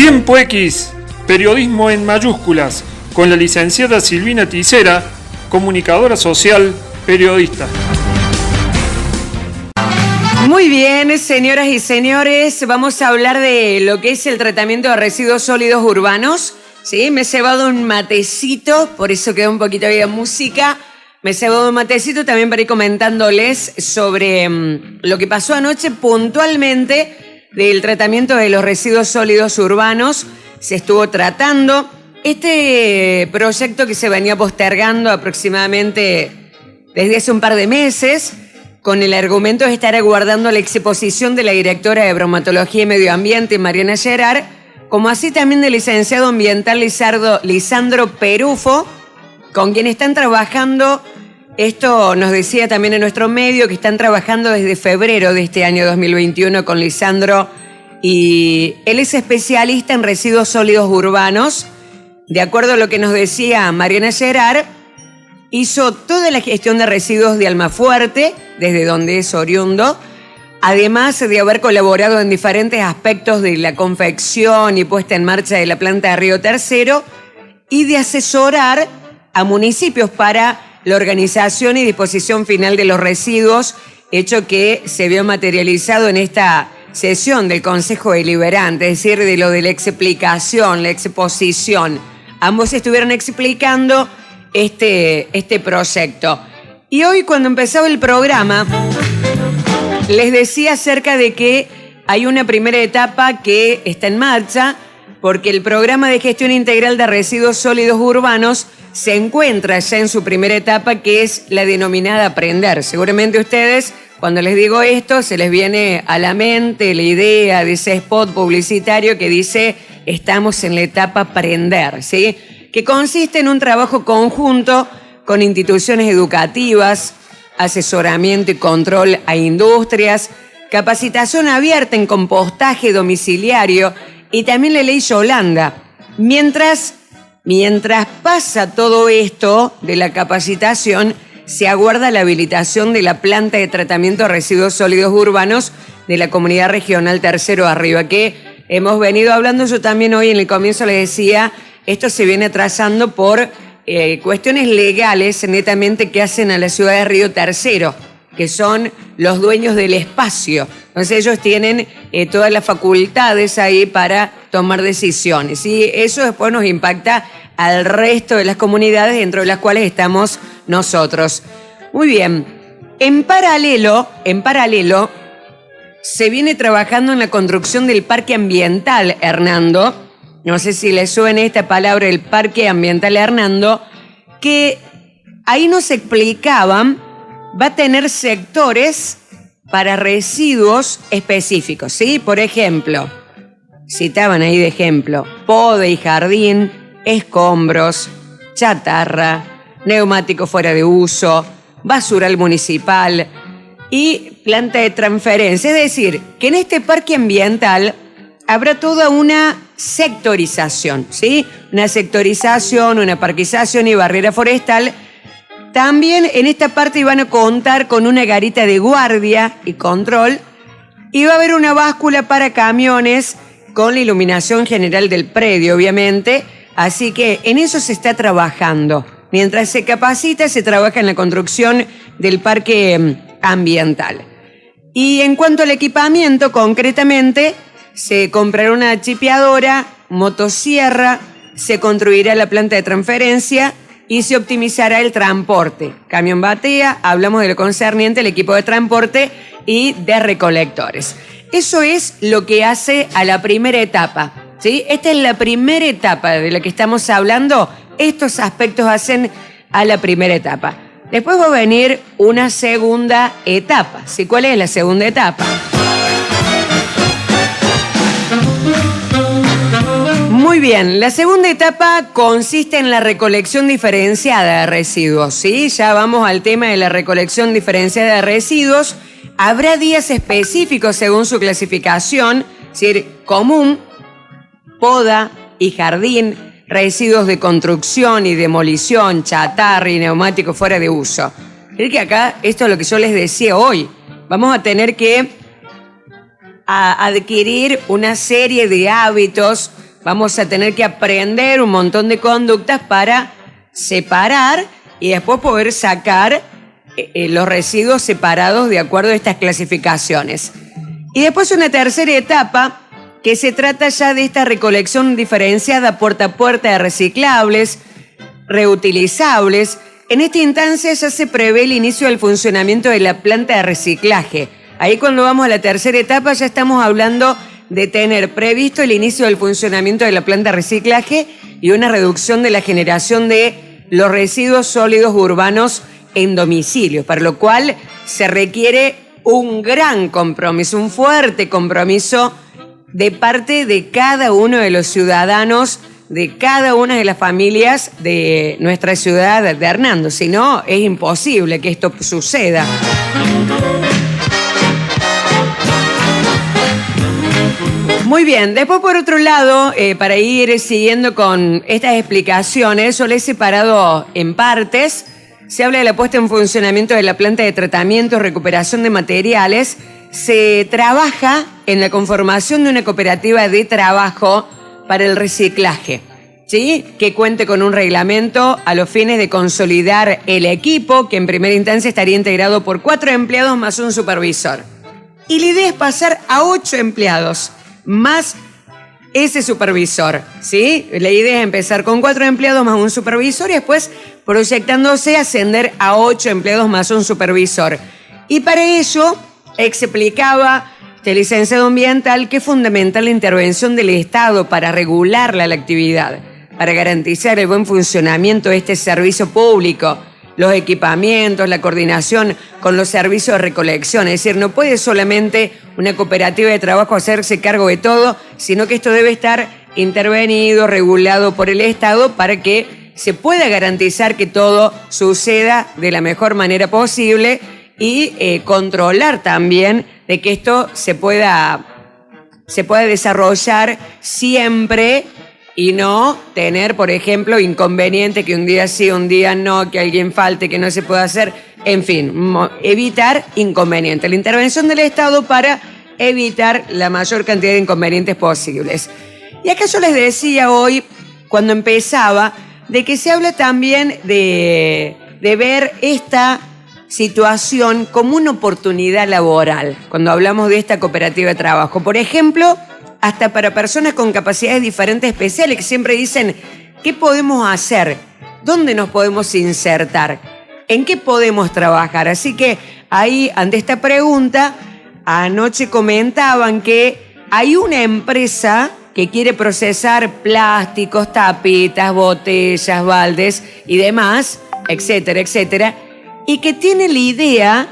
Tiempo X, periodismo en mayúsculas, con la licenciada Silvina Tisera, comunicadora social, periodista. Muy bien, señoras y señores, vamos a hablar de lo que es el tratamiento de residuos sólidos urbanos. Sí, me he cebado un matecito, por eso quedó un poquito de música. Me he cebado un matecito también para ir comentándoles sobre lo que pasó anoche puntualmente del tratamiento de los residuos sólidos urbanos. Se estuvo tratando este proyecto que se venía postergando aproximadamente desde hace un par de meses, con el argumento de estar aguardando la exposición de la directora de Bromatología y Medio Ambiente, Mariana Gerard, como así también del licenciado ambiental Lisandro Perufo, con quien están trabajando. Esto nos decía también en nuestro medio, que están trabajando desde febrero de este año 2021 con Lisandro, y él es especialista en residuos sólidos urbanos. De acuerdo a lo que nos decía Mariana Gerard, hizo toda la gestión de residuos de Almafuerte, desde donde es oriundo, además de haber colaborado en diferentes aspectos de la confección y puesta en marcha de la planta de Río Tercero, y de asesorar a municipios para la organización y disposición final de los residuos, hecho que se vio materializado en esta sesión del Consejo Deliberante, es decir, de lo de la explicación, la exposición. Ambos estuvieron explicando este proyecto. Y hoy, cuando empezaba el programa, les decía acerca de que hay una primera etapa que está en marcha, porque el programa de gestión integral de residuos sólidos urbanos se encuentra ya en su primera etapa, que es la denominada Aprender. Seguramente ustedes, cuando les digo esto, se les viene a la mente la idea de ese spot publicitario que dice: estamos en la etapa Aprender, ¿sí? Que consiste en un trabajo conjunto con instituciones educativas, asesoramiento y control a industrias, capacitación abierta en compostaje domiciliario y también la ley Yolanda. Mientras pasa todo esto de la capacitación, se aguarda la habilitación de la planta de tratamiento de residuos sólidos urbanos de la Comunidad Regional Tercero Arriba, que hemos venido hablando. Yo también hoy en el comienzo les decía, esto se viene atrasando por cuestiones legales netamente que hacen a la ciudad de Río Tercero, que son los dueños del espacio. Entonces ellos tienen todas las facultades ahí para tomar decisiones, y eso después nos impacta al resto de las comunidades dentro de las cuales estamos nosotros. Muy bien. En paralelo, se viene trabajando en la construcción del parque ambiental Hernando. No sé si le suena esta palabra, el parque ambiental Hernando, que ahí nos explicaban, va a tener sectores para residuos específicos, ¿sí? Por ejemplo, citaban ahí de ejemplo, poda y jardín, escombros, chatarra, neumático fuera de uso, basural municipal y planta de transferencia. Es decir, que en este parque ambiental habrá toda una sectorización, ¿sí? Una sectorización, una parquización y barrera forestal. También en esta parte van a contar con una garita de guardia y control, y va a haber una báscula para camiones con la iluminación general del predio, obviamente. Así que en eso se está trabajando. Mientras se capacita, se trabaja en la construcción del parque ambiental. Y en cuanto al equipamiento, concretamente, se comprará una chipeadora, motosierra, se construirá la planta de transferencia y se optimizará el transporte. Camión batea, hablamos de lo concerniente al equipo de transporte y de recolectores. Eso es lo que hace a la primera etapa, ¿sí? Esta es la primera etapa de la que estamos hablando. Estos aspectos hacen a la primera etapa. Después va a venir una segunda etapa, ¿sí? ¿Cuál es la segunda etapa? Muy bien, la segunda etapa consiste en la recolección diferenciada de residuos, ¿sí? Ya vamos al tema de la recolección diferenciada de residuos. Habrá días específicos según su clasificación, es decir, común, poda y jardín, residuos de construcción y demolición, chatarra y neumáticos fuera de uso. Es que acá, esto es lo que yo les decía hoy, vamos a tener que adquirir una serie de hábitos vamos a tener que aprender un montón de conductas para separar y después poder sacar los residuos separados de acuerdo a estas clasificaciones. Y después una tercera etapa que se trata ya de esta recolección diferenciada puerta a puerta de reciclables, reutilizables. En esta instancia ya se prevé el inicio del funcionamiento de la planta de reciclaje. Ahí cuando vamos a la tercera etapa ya estamos hablando de tener previsto el inicio del funcionamiento de la planta de reciclaje y una reducción de la generación de los residuos sólidos urbanos en domicilios, para lo cual se requiere un gran compromiso, un fuerte compromiso de parte de cada uno de los ciudadanos, de cada una de las familias de nuestra ciudad de Hernando. Si no, es imposible que esto suceda. Muy bien, después por otro lado, para ir siguiendo con estas explicaciones, yo les he separado en partes. Se habla de la puesta en funcionamiento de la planta de tratamiento, recuperación de materiales. Se trabaja en la conformación de una cooperativa de trabajo para el reciclaje, ¿sí? Que cuente con un reglamento a los fines de consolidar el equipo, que en primera instancia estaría integrado por 4 empleados más un supervisor. Y la idea es pasar a 8 empleados más ese supervisor, ¿sí? La idea es empezar con 4 empleados más un supervisor y después proyectándose ascender a 8 empleados más un supervisor. Y para ello explicaba este licenciado ambiental que es fundamental la intervención del Estado para regular la actividad, para garantizar el buen funcionamiento de este servicio público, los equipamientos, la coordinación con los servicios de recolección. Es decir, no puede solamente una cooperativa de trabajo hacerse cargo de todo, sino que esto debe estar intervenido, regulado por el Estado para que se pueda garantizar que todo suceda de la mejor manera posible y controlar también de que esto se pueda desarrollar siempre y no tener, por ejemplo, inconveniente que un día sí, un día no, que alguien falte, que no se pueda hacer. En fin, evitar inconvenientes. La intervención del Estado para evitar la mayor cantidad de inconvenientes posibles. Y acá yo les decía hoy, cuando empezaba, de que se habla también de ver esta situación como una oportunidad laboral, cuando hablamos de esta cooperativa de trabajo. Por ejemplo, hasta para personas con capacidades diferentes especiales que siempre dicen, ¿qué podemos hacer? ¿Dónde nos podemos insertar? ¿En qué podemos trabajar? Así que ahí, ante esta pregunta, anoche comentaban que hay una empresa que quiere procesar plásticos, tapitas, botellas, baldes y demás, etcétera, etcétera, y que tiene la idea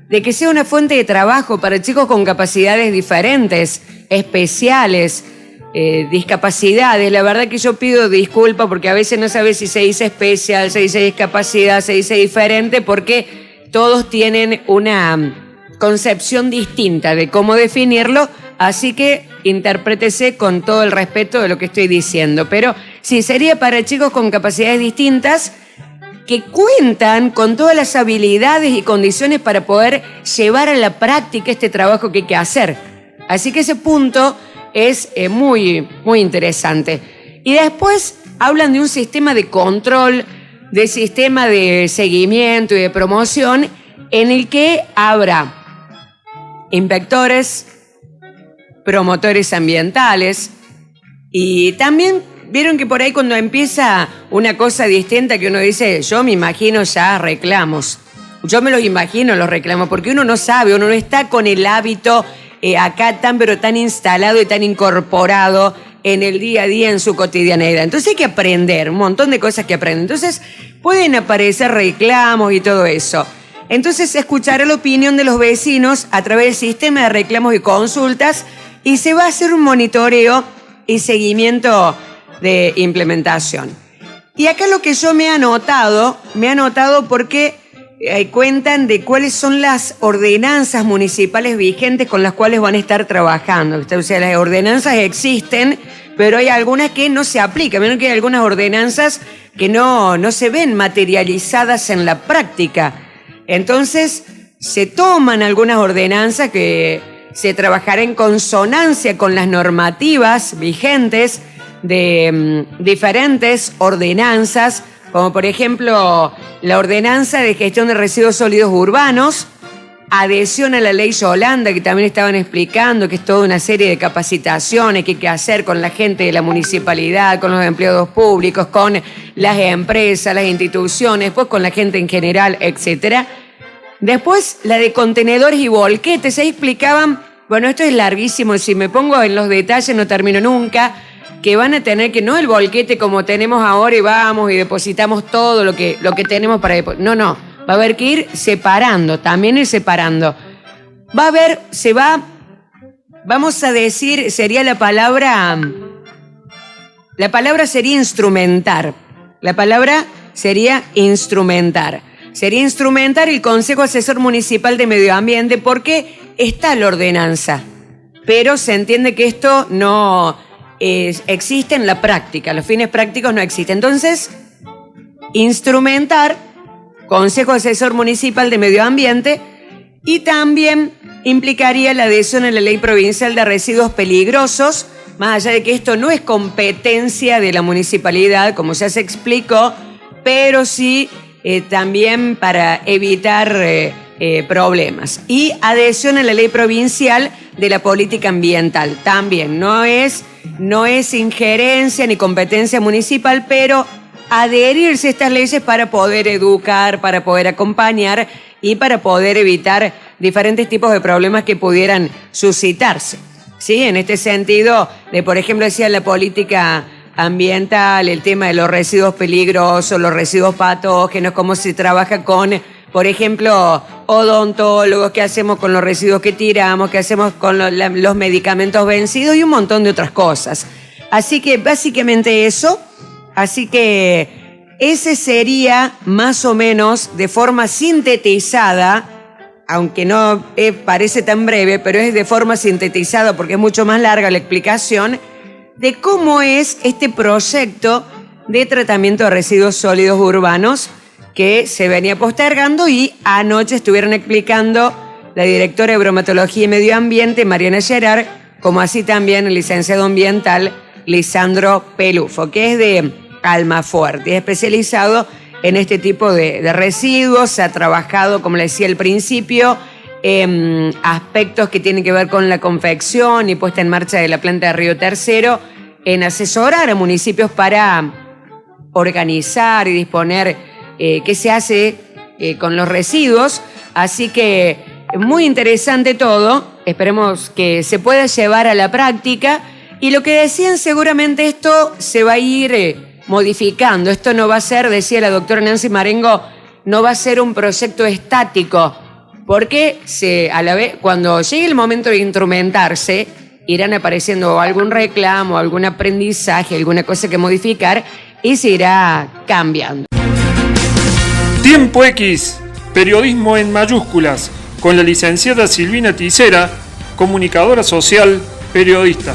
de que sea una fuente de trabajo para chicos con capacidades diferentes, especiales, discapacidades. La verdad que yo pido disculpas porque a veces no sabes si se dice especial, se dice discapacidad, se dice diferente, porque todos tienen una concepción distinta de cómo definirlo, así que interprétese con todo el respeto de lo que estoy diciendo. Pero sí, sería para chicos con capacidades distintas que cuentan con todas las habilidades y condiciones para poder llevar a la práctica este trabajo que hay que hacer. Así que ese punto es muy, muy interesante. Y después hablan de un sistema de control, de sistema de seguimiento y de promoción en el que habrá inspectores, promotores ambientales y también vieron que por ahí cuando empieza una cosa distinta que uno dice, yo me imagino ya reclamos. Yo me los imagino los reclamos porque uno no sabe, uno no está con el hábito acá pero tan instalado y tan incorporado en el día a día, en su cotidianeidad. Entonces hay que aprender, un montón de cosas que aprender. Entonces pueden aparecer reclamos y todo eso. Entonces escuchará la opinión de los vecinos a través del sistema de reclamos y consultas y se va a hacer un monitoreo y seguimiento de implementación. Y acá lo que yo me he anotado porque cuentan de cuáles son las ordenanzas municipales vigentes con las cuales van a estar trabajando. O sea, las ordenanzas existen, pero hay algunas que no se aplican. Vieron que hay algunas ordenanzas que no se ven materializadas en la práctica. Entonces, se toman algunas ordenanzas que se trabajará en consonancia con las normativas vigentes de diferentes ordenanzas, como por ejemplo la ordenanza de gestión de residuos sólidos urbanos, adhesión a la ley Yolanda, que también estaban explicando que es toda una serie de capacitaciones que hay que hacer con la gente de la municipalidad, con los empleados públicos, con las empresas, las instituciones, después con la gente en general, etcétera. Después la de contenedores y volquetes, ahí explicaban, bueno, esto es larguísimo, si me pongo en los detalles no termino nunca, que van a tener que, no el volquete como tenemos ahora y vamos y depositamos todo lo que tenemos para depositar. No, va a haber que ir separando, también ir separando. Va a haber, vamos a decir, sería la palabra sería instrumentar. La palabra sería instrumentar. Sería instrumentar el Consejo Asesor Municipal de Medio Ambiente porque está la ordenanza, pero se entiende que esto no existe en la práctica, los fines prácticos no existen. Entonces, instrumentar Consejo Asesor Municipal de Medio Ambiente y también implicaría la adhesión a la Ley Provincial de Residuos Peligrosos, más allá de que esto no es competencia de la municipalidad, como ya se explicó, pero sí también para evitar problemas. Y adhesión a la Ley Provincial de la Política Ambiental. También no es injerencia ni competencia municipal, pero adherirse a estas leyes para poder educar, para poder acompañar y para poder evitar diferentes tipos de problemas que pudieran suscitarse. ¿Sí? En este sentido, por ejemplo, decía la política ambiental, el tema de los residuos peligrosos, los residuos patógenos, cómo se trabaja con, por ejemplo, odontólogos, qué hacemos con los residuos que tiramos, qué hacemos con los medicamentos vencidos y un montón de otras cosas. Así que básicamente eso. Así que ese sería más o menos de forma sintetizada, aunque no parece tan breve, pero es de forma sintetizada porque es mucho más larga la explicación de cómo es este proyecto de tratamiento de residuos sólidos urbanos que se venía postergando y anoche estuvieron explicando la directora de Bromatología y Medio Ambiente, Mariana Gerard, como así también el licenciado ambiental Lisandro Pelufo, que es de Almafuerte, es especializado en este tipo de residuos, ha trabajado, como le decía al principio, aspectos que tienen que ver con la confección y puesta en marcha de la planta de Río Tercero, en asesorar a municipios para organizar y disponer qué se hace con los residuos. Así que muy interesante todo, esperemos que se pueda llevar a la práctica. Y lo que decían, seguramente esto se va a ir modificando. Esto no va a ser, decía la doctora Nancy Marengo, no va a ser un proyecto estático, porque a la vez, cuando llegue el momento de instrumentarse, irán apareciendo algún reclamo, algún aprendizaje, alguna cosa que modificar y se irá cambiando. Tiempo X, periodismo en mayúsculas, con la licenciada Silvina Tisera, comunicadora social, periodista.